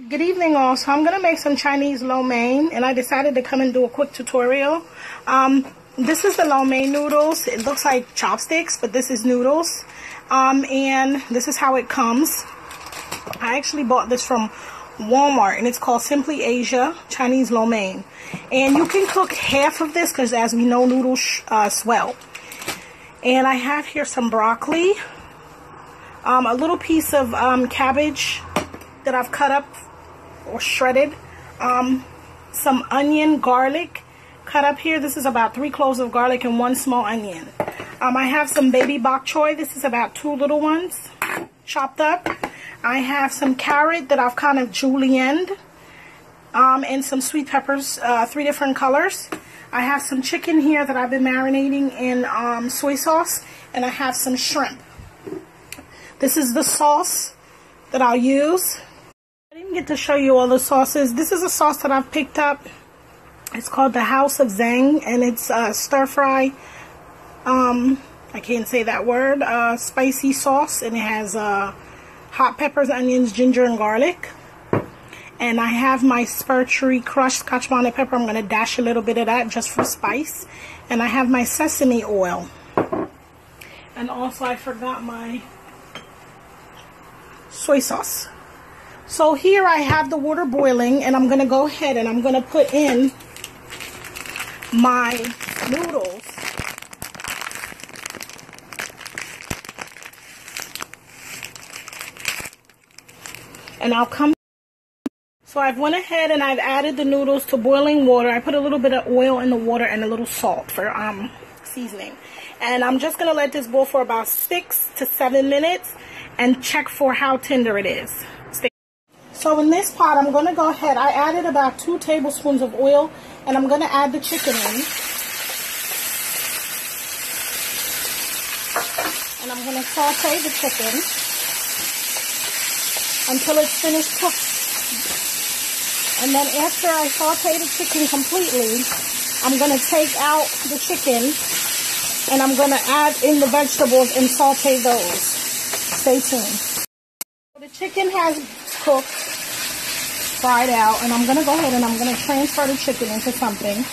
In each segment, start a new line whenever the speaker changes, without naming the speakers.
Good evening all. So I'm going to make some Chinese lo mein, and I decided to come and do a quick tutorial. This is the lo mein noodles. It looks like chopsticks, but this is noodles. And this is how it comes. I actually bought this from Walmart, and it's called Simply Asia Chinese lo mein. And you can cook half of this because, as we know, noodles swell. And I have here some broccoli, a little piece of cabbage that I've cut up or shredded, some onion, garlic cut up here. This is about 3 cloves of garlic and 1 small onion. I have some baby bok choy. This is about 2 little ones chopped up. I have some carrot that I've kind of julienned, and some sweet peppers, 3 different colors. I have some chicken here that I've been marinating in soy sauce, and I have some shrimp. This is the sauce that I'll use. I didn't get to show you all the sauces. This is a sauce that I've picked up. It's called the House of Zhang, and it's stir fry. I can't say that word. Spicy sauce, and it has hot peppers, onions, ginger, and garlic. And I have my Spurtree crushed Scotch bonnet pepper. I'm going to dash a little bit of that just for spice. And I have my sesame oil. And also I forgot my soy sauce. So here I have the water boiling, and I'm going to go ahead and I'm going to put in my noodles. And I'll come. So I've went ahead and I've added the noodles to boiling water. I put a little bit of oil in the water and a little salt for seasoning. And I'm just going to let this boil for about 6 to 7 minutes and check for how tender it is. So in this pot, I'm going to go ahead. I added about 2 tablespoons of oil, and I'm going to add the chicken in. And I'm going to saute the chicken until it's finished cooking. And then after I saute the chicken completely, I'm going to take out the chicken, and I'm going to add in the vegetables and saute those. Stay tuned. The chicken has cooked, fried out, and I'm going to go ahead and I'm going to transfer the chicken into something.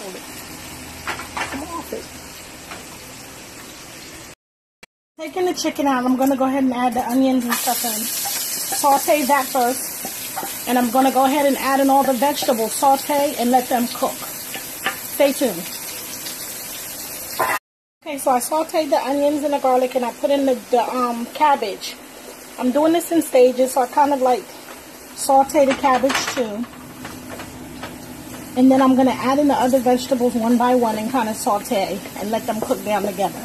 Hold it. Come off it. Taking the chicken out, I'm going to go ahead and add the onions and stuff in. Saute that first, and I'm going to go ahead and add in all the vegetables. Saute and let them cook. Stay tuned. Okay, so I sauteed the onions and the garlic, and I put in the cabbage. I'm doing this in stages, so I kind of like saute the cabbage too. And then I'm going to add in the other vegetables one by one and kind of saute and let them cook down together.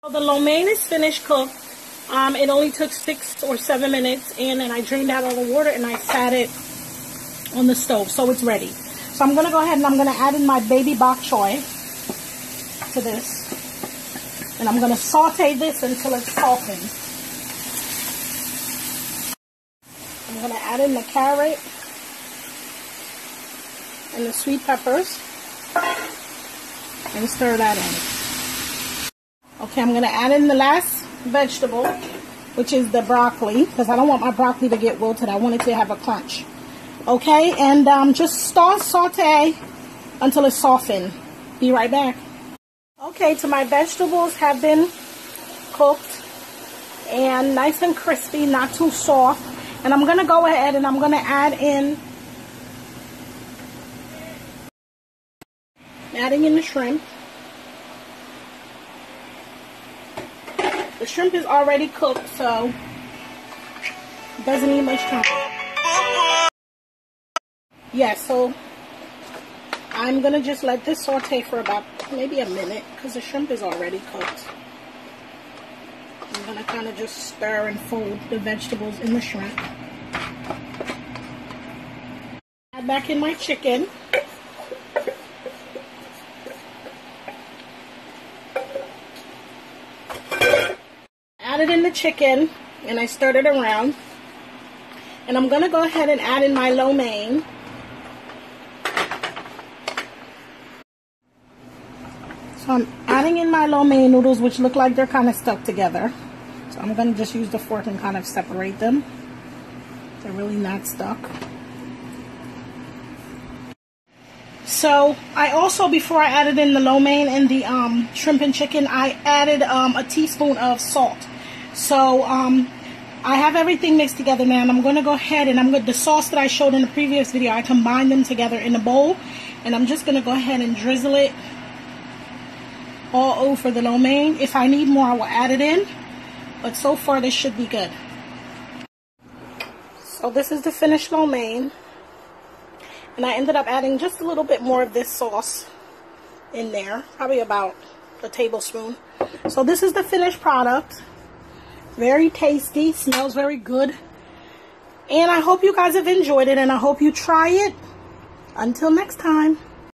So the lo mein is finished cooked. It only took 6 or 7 minutes, and then I drained out all the water and I sat it on the stove, so it's ready. So I'm going to go ahead and I'm going to add in my baby bok choy to this, and I'm going to saute this until it's softened. I'm going to add in the carrot and the sweet peppers and stir that in. Okay, I'm going to add in the last vegetable, which is the broccoli, because I don't want my broccoli to get wilted. I want it to have a crunch. Okay, and just saute until it's softened. Be right back. Okay, so my vegetables have been cooked and nice and crispy, not too soft. And I'm going to go ahead and I'm going to add in, adding in the shrimp. The shrimp is already cooked, so it doesn't need much time. Yeah, so I'm going to just let this saute for about maybe a minute because the shrimp is already cooked. I'm going to kind of just stir and fold the vegetables in the shrimp. Add back in my chicken. Add it in the chicken, and I stirred it around. And I'm going to go ahead and add in my lo mein. So I'm adding in my lo mein noodles, which look like they're kind of stuck together. So I'm going to just use the fork and kind of separate them. They're really not stuck. So I also, before I added in the lo mein and the shrimp and chicken, I added a teaspoon of salt. So I have everything mixed together now, and I'm going to go ahead and the sauce that I showed in the previous video, I combined them together in a bowl, and I'm just going to go ahead and drizzle it all over the lo mein. If I need more, I will add it in, but so far this should be good. So this is the finished lo mein, and I ended up adding just a little bit more of this sauce in there, probably about a tablespoon. So this is the finished product. Very tasty, smells very good, and I hope you guys have enjoyed it, and I hope you try it. Until next time.